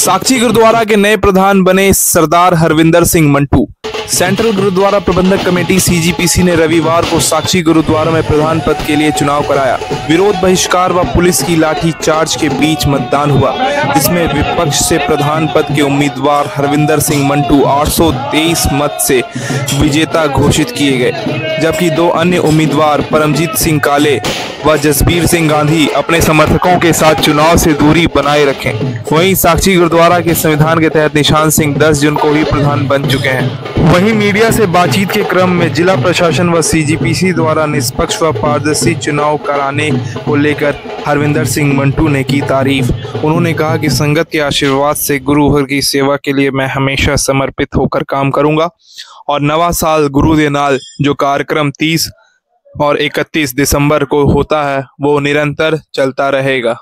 साक्षी गुरुद्वारा के नए प्रधान बने सरदार हरविंदर सिंह मंटू। सेंट्रल गुरुद्वारा प्रबंधक कमेटी सीजीपीसी ने रविवार को साक्षी गुरुद्वारा में प्रधान पद के लिए चुनाव कराया। विरोध बहिष्कार व पुलिस की लाठी चार्ज के बीच मतदान हुआ, जिसमें विपक्ष से प्रधान पद के उम्मीदवार हरविंदर सिंह मंटू 823 मत से विजेता घोषित किए गए, जबकि दो अन्य उम्मीदवार परमजीत सिंह काले व जसबीर सिंह गांधी अपने समर्थकों के साथ चुनाव से दूरी बनाए रखें। वहीं साक्षी गुरुद्वारा के संविधान के तहत निशान सिंह 10 जून को ही प्रधान बन चुके हैं। वहीं मीडिया से बातचीत के क्रम में जिला प्रशासन व सीजीपीसी द्वारा निष्पक्ष व पारदर्शी चुनाव कराने को लेकर हरविंदर सिंह मंटू ने की तारीफ। उन्होंने कहा कि संगत के आशीर्वाद से गुरु घर की सेवा के लिए मैं हमेशा समर्पित होकर काम करूंगा और नवा साल गुरु दे नाल जो कार्यक्रम 30 और 31 दिसंबर को होता है वो निरंतर चलता रहेगा।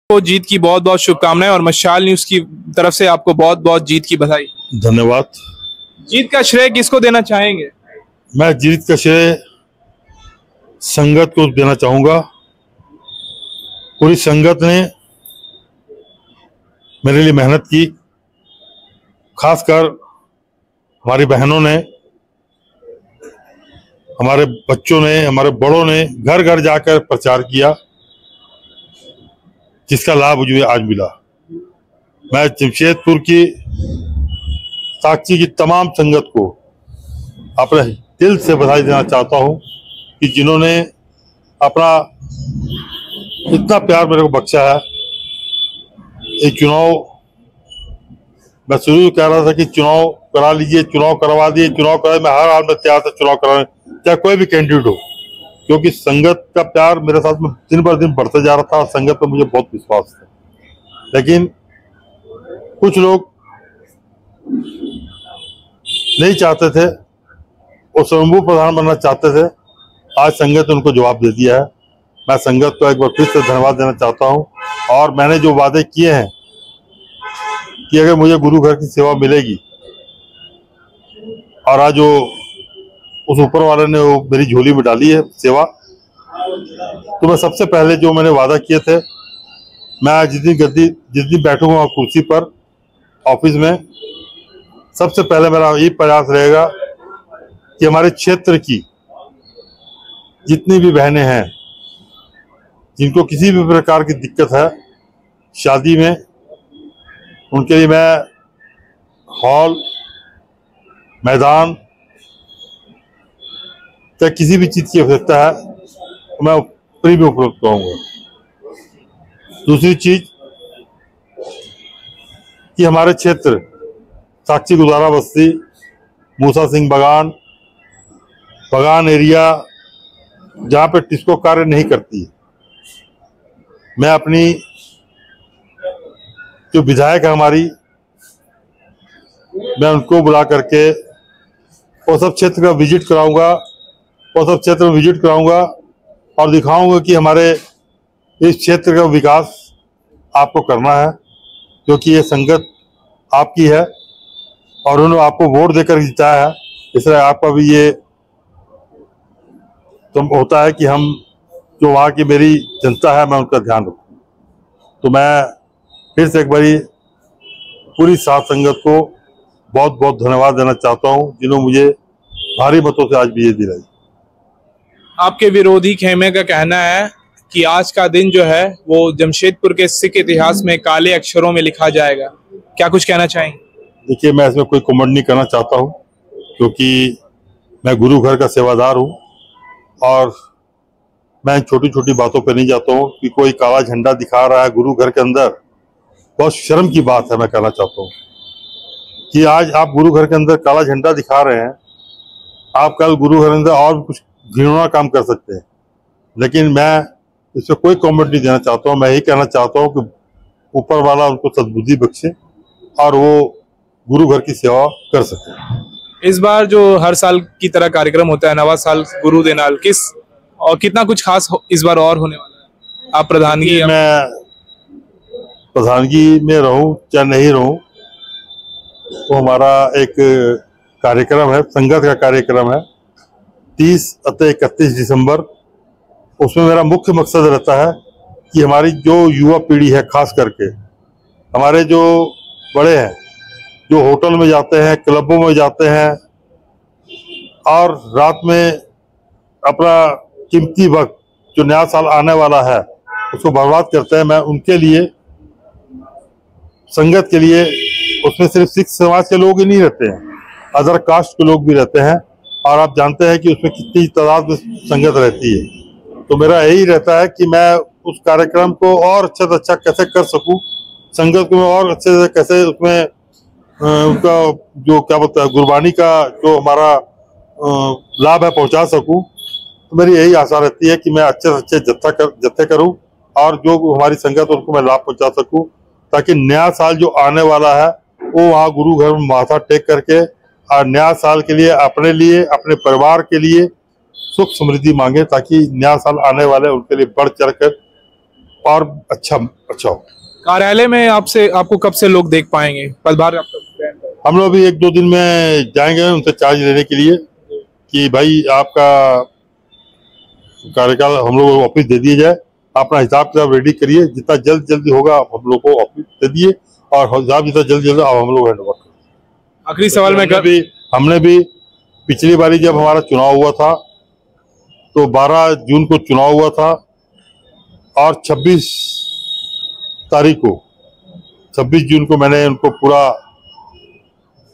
तो जीत की बहुत बहुत शुभकामनाएं और मशाल न्यूज की तरफ से आपको बहुत बहुत जीत की बधाई। धन्यवाद। जीत का श्रेय किसको देना चाहेंगे? मैं जीत का श्रेय संगत को देना चाहूंगा। पूरी संगत ने मेरे लिए मेहनत की, खासकर हमारी बहनों ने, हमारे बच्चों ने, हमारे बड़ों ने घर घर जाकर प्रचार किया, जिसका लाभ मुझे आज मिला। मैं जमशेदपुर की साक्षी की तमाम संगत को अपने दिल से बधाई देना चाहता हूं कि जिन्होंने अपना इतना प्यार मेरे को बख्शा है। एक चुनाव मैं शुरू कह रहा था कि चुनाव करा लीजिए, चुनाव करवा दिए, चुनाव करा, मैं हर हाल में तैयार था चुनाव कराने, चाहे कोई भी कैंडिडेट हो, क्योंकि संगत का प्यार मेरे साथ में दिन बर दिन बढ़ते जा रहा था और संगत पर मुझे बहुत विश्वास था। लेकिन कुछ लोग नहीं चाहते थे, वो स्वयंभू प्रधान बनना चाहते थे। आज संगत ने उनको जवाब दे दिया है। मैं संगत को एक बार फिर से धन्यवाद देना चाहता हूं और मैंने जो वादे किए हैं कि अगर मुझे गुरु घर की सेवा मिलेगी और आज जो उस ऊपर वाले ने वो मेरी झोली में डाली है सेवा, तो मैं सबसे पहले जो मैंने वादा किए थे, मैं जिस दिन बैठूंगा कुर्सी पर ऑफिस में, सबसे पहले मेरा ये प्रयास रहेगा कि हमारे क्षेत्र की जितनी भी बहनें हैं जिनको किसी भी प्रकार की दिक्कत है शादी में, उनके लिए मैं हॉल, मैदान या किसी भी चीज की आवश्यकता है तो मैं फ्री में उपलब्ध कराऊंगा। दूसरी चीज कि हमारे क्षेत्र साक्षी गुरुद्वारा बस्ती, मूसा सिंह बगान एरिया, जहाँ पे टिस्को कार्य नहीं करती, मैं अपनी जो विधायक है हमारी, मैं उनको बुला करके वो सब क्षेत्र का विजिट कराऊंगा, और दिखाऊंगा कि हमारे इस क्षेत्र का विकास आपको करना है, क्योंकि ये संगत आपकी है और उन्होंने आपको वोट देकर जिताया है। इसलिए आपका भी ये तो होता है कि हम जो वहाँ की मेरी जनता है मैं उनका ध्यान रखूँ। तो मैं फिर से एक बारी पूरी साथ संगत को बहुत बहुत धन्यवाद देना चाहता हूँ, जिन्होंने मुझे भारी मतों से आज विजय दिलाई। आपके विरोधी खेमे का कहना है कि आज का दिन जो है वो जमशेदपुर के सिख इतिहास में काले अक्षरों में लिखा जाएगा, क्या कुछ कहना चाहेंगे? देखिए, मैं इसमें कोई कमेंट नहीं करना चाहता हूँ, क्योंकि मैं गुरु घर का सेवादार हूँ और मैं छोटी छोटी बातों पे नहीं जाता हूँ कि कोई काला झंडा दिखा रहा है गुरु घर के अंदर। बहुत शर्म की बात है। मैं कहना चाहता हूँ कि आज आप गुरु घर के अंदर काला झंडा दिखा रहे हैं, आप कल गुरु घर के अंदर और कुछ घिनौना काम कर सकते हैं, लेकिन मैं इस पर कोई कमेंट नहीं देना चाहता हूँ। मैं यही कहना चाहता हूँ कि ऊपर वाला उनको सद्बुद्धि बख्शे और वो गुरु घर की सेवा कर सके। इस बार जो हर साल की तरह कार्यक्रम होता है नवा साल गुरु दे नाल, किस और कितना कुछ खास इस बार और होने वाला है? आप प्रधानगी, मैं प्रधानगी में रहूं चाहे नहीं रहूं, तो हमारा एक कार्यक्रम है, संगत का कार्यक्रम है 30 अतः 31 दिसंबर। उसमें मेरा मुख्य मकसद रहता है कि हमारी जो युवा पीढ़ी है, खास करके हमारे जो बड़े हैं, जो होटल में जाते हैं, क्लबों में जाते हैं और रात में अपना कीमती वक्त जो नया साल आने वाला है उसको बर्बाद करते हैं, मैं उनके लिए, संगत के लिए, उसमें सिर्फ सिख समाज के लोग ही नहीं रहते हैं, अदर कास्ट के लोग भी रहते हैं और आप जानते हैं कि उसमें कितनी तादाद में संगत रहती है। तो मेरा यही रहता है कि मैं उस कार्यक्रम को और अच्छा से अच्छा कैसे कर सकूं, संगत को मैं और अच्छे से कैसे उसमें उनका जो क्या बोलते हैं गुरबानी का जो हमारा लाभ है पहुंचा सकूं। तो मेरी यही आशा रहती है कि मैं अच्छे से अच्छे जत्थे करूं और जो हमारी संगत उनको मैं लाभ पहुंचा सकूं, ताकि नया साल जो आने वाला है वो वहाँ गुरु घर में माथा टेक करके और नया साल के लिए, अपने परिवार के लिए सुख समृद्धि मांगे, ताकि नया साल आने वाले उनके लिए बढ़ चढ़ कर और अच्छा हो। कार्यालय में आपको कब से लोग देख पाएंगे? पदभार आपका? हम लोग भी 1-2 दिन में जाएंगे उनसे चार्ज लेने के लिए कि भाई आपका कार्यकाल हम लोग को ऑफिस दे दिया जाए, अपना हिसाब किताब रेडी करिए, जितना जल्दी होगा हम लोग को ऑफिस दे दिए और हिसाब जितना जल्दी अब हम लोग हैंडओवर करें। आखिरी सवाल में हमने भी पिछली बारी जब हमारा चुनाव हुआ था तो 12 जून को चुनाव हुआ था और 26 तारीख को 26 जून को मैंने उनको पूरा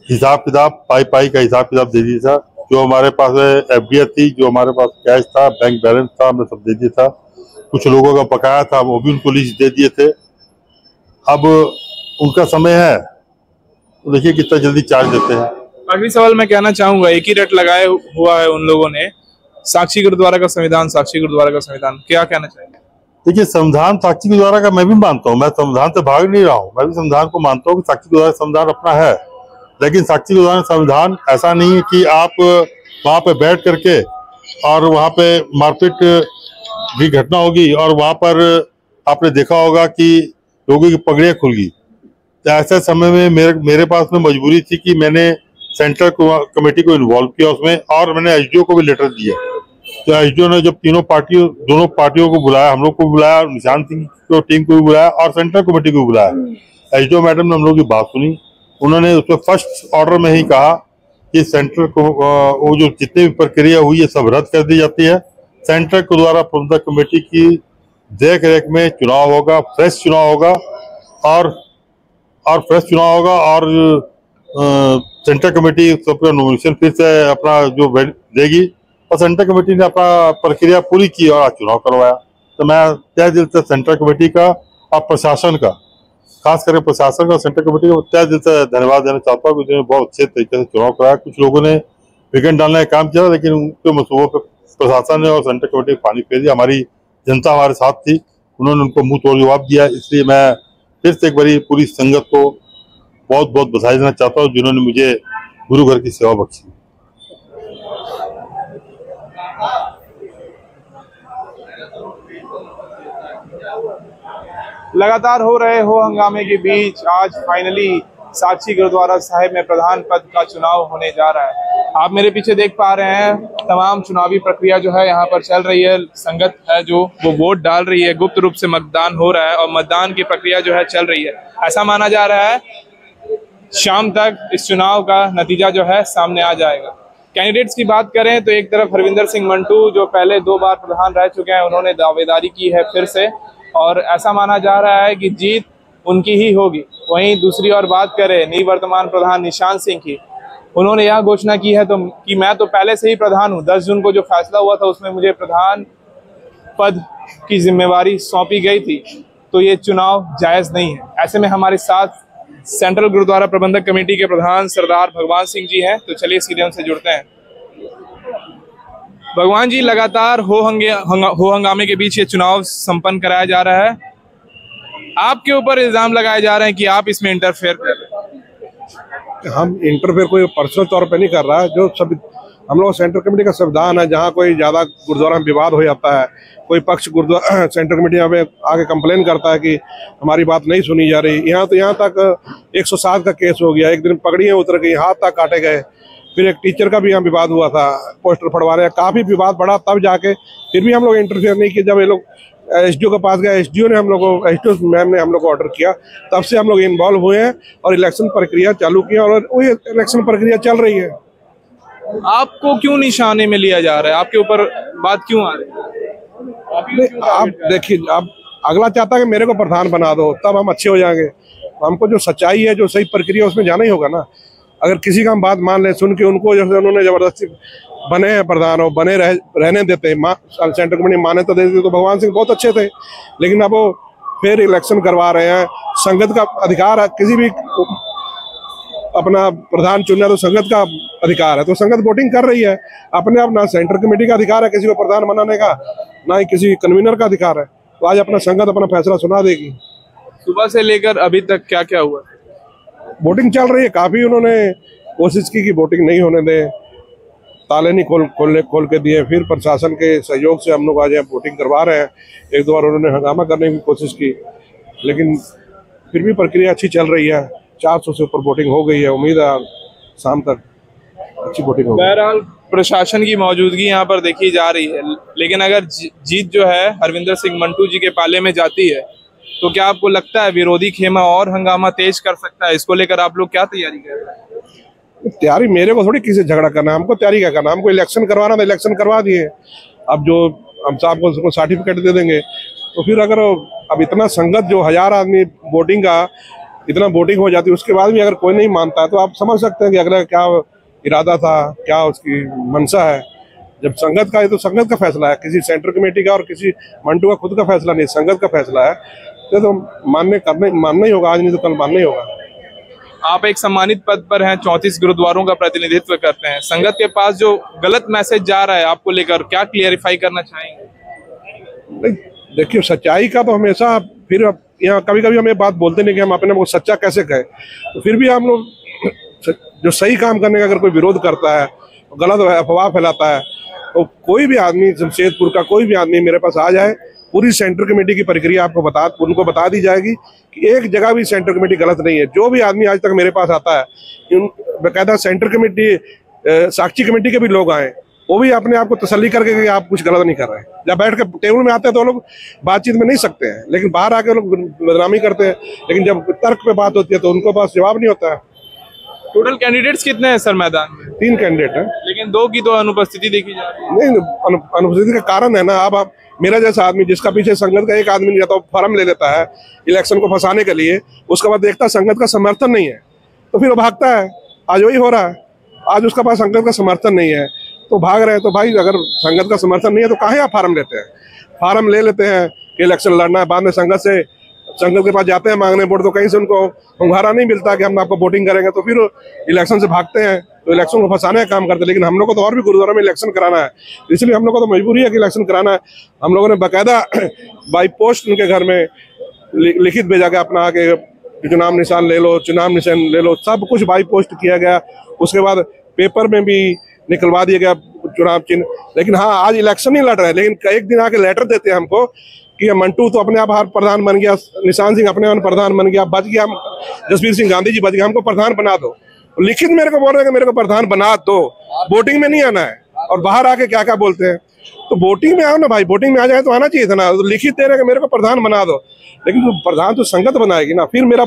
हिसाब किताब पाई का हिसाब किताब दे दिया था। जो हमारे पास एफडीआर थी, जो हमारे पास कैश था, बैंक बैलेंस था, हमने सब दे दिया था। कुछ लोगों का बकाया था वो भी उनको लिस्ट दे दिए थे। अब उनका समय है तो देखिए कितना जल्दी चार्ज देते हैं। आखिरी सवाल मैं कहना चाहूंगा, एक ही रट लगाए हुआ है उन लोगों ने, साक्षी गुरुद्वारा का संविधान, साक्षी गुरुद्वारा का संविधान, क्या कहना चाहेंगे? देखिए संविधान साक्षी गुरुद्वारा का मैं भी मानता हूँ, मैं संविधान से भाग नहीं रहा हूँ, मैं भी संविधान को मानता हूँ कि साक्षी गुरुद्वारा संविधान अपना है, लेकिन साक्षी गुरुद्वारा संविधान ऐसा नहीं है कि आप वहाँ पे बैठ करके और वहाँ पे मारपीट भी घटना होगी और वहाँ पर आपने देखा होगा कि लोगों की पगड़ियाँ खुल गई। तो ऐसे समय में मेरे पास में मजबूरी थी कि मैंने सेंट्रल कमेटी को इन्वॉल्व किया उसमें और मैंने एसडीओ को भी लेटर दिया। तो एसडीओ ने जब दोनों पार्टियों को बुलाया, हम लोग को बुलाया, निशान सिंह को टीम को भी बुलाया और सेंट्रल कमेटी को भी बुलाया। एसडीओ मैडम ने हम लोग की बात सुनी, उन्होंने उसमें फर्स्ट ऑर्डर में ही कहा कि सेंट्रल को वो जो जितनी भी प्रक्रिया हुई है सब रद्द कर दी जाती है। सेंट्रल के द्वारा प्रबंधक कमेटी की देख रेख में चुनाव होगा, फ्रेश चुनाव होगा और फ्रेश चुनाव होगा और सेंट्रल कमेटी सबका नॉमिनेशन फिर से अपना जो देगी और सेंट्रल कमेटी ने अपना प्रक्रिया पूरी की और आज चुनाव करवाया। तो मैं तहे दिल से सेंट्रल कमेटी का और प्रशासन का, खास करके प्रशासन का, सेंट्रल कमेटी का तहे दिल से धन्यवाद देना चाहता हूँ कि उन्होंने बहुत अच्छे तरीके से चुनाव कराया। कुछ लोगों ने विघन डालने का काम किया लेकिन उनके मंसूबों पर प्रशासन ने और सेंट्रल कमेटी ने पानी फेर दिया। हमारी जनता हमारे साथ थी, उन्होंने उनको मुंह तोड़ जवाब दिया। इसलिए मैं फिर से एक बारी पूरी संगत को बहुत बहुत बधाई देना चाहता हूँ जिन्होंने मुझे गुरु घर की सेवा बख्शी। लगातार हो रहे हो हंगामे के बीच आज फाइनली साक्षी गुरुद्वारा साहिब में प्रधान पद का चुनाव होने जा रहा है। आप मेरे पीछे देख पा रहे हैं तमाम चुनावी प्रक्रिया जो है यहाँ पर चल रही है। संगत है जो वो वोट डाल रही है, गुप्त रूप से मतदान हो रहा है और मतदान की प्रक्रिया जो है चल रही है। ऐसा माना जा रहा है शाम तक इस चुनाव का नतीजा जो है सामने आ जाएगा। कैंडिडेट्स की बात करें तो एक तरफ हरविंदर सिंह मंटू जो पहले 2 बार प्रधान रह चुके हैं, उन्होंने दावेदारी की है फिर से और ऐसा माना जा रहा है कि जीत उनकी ही होगी। वहीं दूसरी ओर बात करें निवर्तमान प्रधान निशान सिंह की, उन्होंने यह घोषणा की है कि मैं तो पहले से ही प्रधान हूं। 10 जून को जो फैसला हुआ था उसमें मुझे प्रधान पद की जिम्मेवारी सौंपी गई थी, तो ये चुनाव जायज नहीं है। ऐसे में हमारे साथ सेंट्रल गुरुद्वारा प्रबंधक कमेटी के प्रधान सरदार भगवान सिंह जी हैं, तो चलिए सीधे उनसे जुड़ते हैं। भगवान जी, लगातार हो हंगामे के बीच ये चुनाव संपन्न कराया जा रहा है, आपके ऊपर इल्जाम लगाए जा रहे हैं कि आप इसमें इंटरफेयर कर रहे हैं। हम इंटरफेयर कोई पर्सनल तौर पे नहीं कर रहा है। जो सब हम लोग सेंट्रल कमेटी का संविधान है, जहाँ कोई ज़्यादा गुरुद्वारा में विवाद हो जाता है, कोई पक्ष गुरुद्वारा सेंट्रल कमेटी में आके कंप्लेन करता है कि हमारी बात नहीं सुनी जा रही। यहाँ तक 107 का केस हो गया, एक दिन पगड़ियाँ उतर गई, हाथ तक काटे गए। फिर एक टीचर का भी यहाँ विवाद हुआ था, पोस्टर फड़वा रहे, काफ़ी विवाद बढ़ा, तब जाके फिर भी हम लोग इंटरफेयर नहीं किए। जब ये लोग एसडीओ के पास गया, एसडीओ ने हम लोग को, एसडीओ मैम ने हम लोग को ऑर्डर किया, तब से हम लोग इन्वॉल्व हुए हैं और इलेक्शन प्रक्रिया चालू की और वही इलेक्शन प्रक्रिया चल रही है। आपको क्यों निशाने में लिया जा रहा है, आपके ऊपर बात क्यों आ रही है? आप देखिए, आप अगला चाहता है कि मेरे को प्रधान बना दो, तब हम अच्छे हो जाएंगे। हमको जो सच्चाई है, जो सही प्रक्रिया, उसमें जाना ही होगा ना। अगर किसी का हम बात मान लें, सुन के उनको जैसे उन्होंने जबरदस्ती बने हैं प्रधान और बने रहने देते हैं, सेंट्रल कमेटी माने तो देते, तो भगवान सिंह बहुत अच्छे थे, लेकिन अब वो फिर इलेक्शन करवा रहे हैं। संगत का अधिकार है, किसी भी अपना प्रधान चुनना तो संगत का अधिकार है, तो संगत वोटिंग कर रही है अपने आप। ना सेंट्रल कमेटी का अधिकार है किसी को प्रधान बनाने का, ना ही किसी कन्वीनर का अधिकार है। तो आज अपना संगत अपना फैसला सुना देगी। सुबह से लेकर अभी तक क्या क्या हुआ? वोटिंग चल रही है, काफी उन्होंने कोशिश की कि वोटिंग नहीं होने दें, ताले नहीं खोल के दिए। फिर प्रशासन के सहयोग से हम लोग आज यहाँ वोटिंग करवा रहे हैं। एक दो बार उन्होंने हंगामा करने की कोशिश की, लेकिन फिर भी प्रक्रिया अच्छी चल रही है। 400 से ऊपर वोटिंग हो गई है, उम्मीद है शाम तक अच्छी वोटिंग होगी। बहरहाल प्रशासन की मौजूदगी यहाँ पर देखी जा रही है, लेकिन अगर जीत जो है हरविंदर सिंह मंटू जी के पाले में जाती है, तो क्या आपको लगता है विरोधी खेमा और हंगामा तेज कर सकता है? इसको लेकर आप लोग क्या तैयारी कर रहे हैं? तैयारी मेरे को थोड़ी किसी से झगड़ा करना है, हमको तैयारी क्या करना, हमको इलेक्शन करवाना था, इलेक्शन करवा दिए। अब जो हम साहब को उसको सर्टिफिकेट दे देंगे, तो फिर अगर अब इतना संगत जो 1000 आदमी वोटिंग का इतना वोटिंग हो जाती है, उसके बाद भी अगर कोई नहीं मानता है, तो आप समझ सकते हैं कि अगला क्या इरादा था, क्या उसकी मंशा है। जब संगत का है तो संगत का फैसला है, किसी सेंट्रल कमेटी का और किसी मंटू का खुद का फैसला नहीं, संगत का फैसला है। तो मानना ही होगा, आज नहीं तो कल मानना ही होगा। आप एक सम्मानित पद पर हैं, 34 गुरुद्वारों का प्रतिनिधित्व करते हैं। संगत के पास जो गलत मैसेज जा रहा है आपको लेकर, क्या क्लियरिफाई करना चाहेंगे? नहीं, देखिए, सच्चाई का तो हमेशा, फिर यहाँ कभी कभी हमें बात बोलते नहीं कि हम अपने को सच्चा कैसे कहें, तो फिर भी हम लोग जो सही काम करने का अगर कोई विरोध करता है, गलत अफवाह फैलाता है, तो कोई भी आदमी, जमशेदपुर का कोई भी आदमी मेरे पास आ जाए, पूरी सेंट्रल कमेटी की प्रक्रिया उनको बता दी जाएगी कि एक जगह भी सेंट्रल कमेटी गलत नहीं है। जो भी आदमी आज तक मेरे पास आता है, बेकायदा सेंट्रल कमेटी, साक्षी कमेटी के भी लोग आए, वो भी अपने आप को तसल्ली करके कि आप कुछ गलत नहीं कर रहे हैं। जब बैठ के टेबल में आते हैं तो लोग बातचीत में नहीं सकते हैं, लेकिन बाहर आके लोग बदनामी करते हैं। लेकिन जब तर्क पे बात होती है तो उनके पास जवाब नहीं होता है। टोटल कैंडिडेट्स कितने हैं सर मैदान में? 3 कैंडिडेट हैं, लेकिन 2 की तो अनुपस्थिति देखी जा रही है। नहीं, अनुपस्थिति का कारण है ना, अब मेरा जैसा आदमी जिसका पीछे संगत का एक आदमी नहीं जाता, फॉर्म ले लेता है इलेक्शन को फंसाने के लिए, उसके बाद देखता संगत का समर्थन नहीं है, तो फिर वो भागता है। आज वही हो रहा है, आज उसके पास संगत का समर्थन नहीं है तो भाग रहे हैं। तो भाई, अगर संगत का समर्थन नहीं है तो काहे आप फार्म लेते हैं? फार्म ले लेते हैं कि इलेक्शन लड़ना है, बाद में संगत के पास जाते हैं मांगने वोट, तो कहीं से उनको hungaरा नहीं मिलता कि हम आपको वोटिंग करेंगे, तो फिर इलेक्शन से भागते हैं, तो इलेक्शन को फंसाने का काम करते हैं। लेकिन हम लोग को तो और भी गुरुद्वारा में इलेक्शन कराना है, इसलिए हम लोग को तो मजबूरी है कि इलेक्शन कराना है। हम लोगों ने बाकायदा बाई पोस्ट उनके घर में लिखित भेजा गया अपना आके, चुनाव निशान ले लो, चुनाव निशान ले लो, सब कुछ बाई पोस्ट किया गया। उसके बाद पेपर में भी निकलवा दिया गया चुनाव चिन्ह। लेकिन हाँ, आज इलेक्शन नहीं लड़ रहे हैं, लेकिन एक दिन आके लेटर देते हैं हमको कि मंटू तो अपने आप प्रधान बन गया, निशान सिंह अपने आप प्रधान बन गया, बच गया, जसवीर सिंह गांधी जी बच गया, हमको प्रधान बना दो। लिखित मेरे को बोल रहे हैं कि मेरे को प्रधान बना दो, वोटिंग में नहीं आना है। और बाहर आके क्या क्या बोलते हैं, तो वोटिंग में आओ ना भाई, वोटिंग में आ जाए तो आना चाहिए था ना। तो लिखित दे रहे हैं कि मेरे को प्रधान बना दो, लेकिन तो प्रधान तो संगत बनाएगी ना। फिर मेरा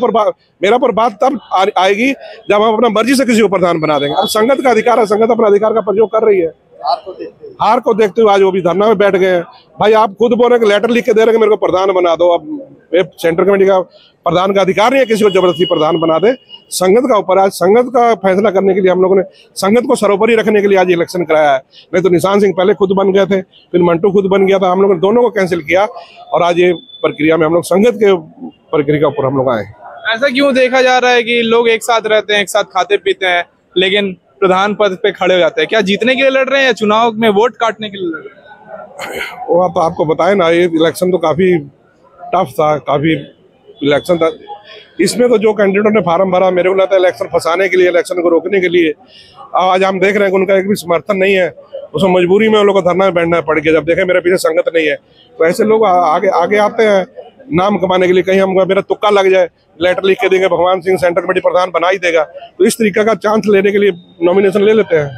पर बात तब आएगी जब हम अपना मर्जी से किसी को प्रधान बना देंगे। अब संगत का अधिकार है, संगत अपना अधिकार का प्रयोग कर रही है। हार को देखते हुए आज वो भी धरना में बैठ गए हैं। भाई, आप खुद बोल रहे हैं कि लेटर लिख के दे रहे हैं कि मेरे को प्रधान बना दो। अब सेंट्रल कमेटी का प्रधान का अधिकार नहीं है किसी को जबरदस्ती प्रधान बना दे। संगत का ऊपर, आज संगत का फैसला करने के लिए हम लोगों ने संगत को सर्वोपरि रखने के लिए आज इलेक्शन कराया है। नहीं तो निशान सिंह पहले खुद बन गए थे, फिर मंटू खुद बन गया था, हम लोगों ने दोनों को कैंसिल किया और आज ये प्रक्रिया में हम लोग संगत के प्रक्रिया के ऊपर हम लोग आए। ऐसा क्यों देखा जा रहा है कि लोग एक साथ रहते हैं, एक साथ खाते पीते हैं, लेकिन प्रधान पद पे खड़े हो जाते हैं? क्या जीतने के लिए लड़ रहे हैं या चुनाव में वोट काटने के लिए लड़ रहे हैं? वो तो आपको बताए ना, ये इलेक्शन तो काफी टफ था, काफी इलेक्शन था। इसमें तो जो कैंडिडेटों ने फार्म भरा, मेरे को लगता है इलेक्शन फंसाने के लिए, इलेक्शन को रोकने के लिए। आज हम देख रहे हैं कि उनका एक भी समर्थन नहीं है, उसमें मजबूरी में उन लोगों को धरना में बैठना पड़ गया। जब देखे मेरे पीछे संगत नहीं है, तो ऐसे लोग आगे आते हैं नाम कमाने के लिए। कहीं हम मेरा तुक्का लग जाए, लेटर लिख के देंगे, भगवान सिंह सेंट्रल कमेटी प्रधान बना ही देगा, तो इस तरीके का चांस लेने के लिए नॉमिनेशन ले लेते हैं।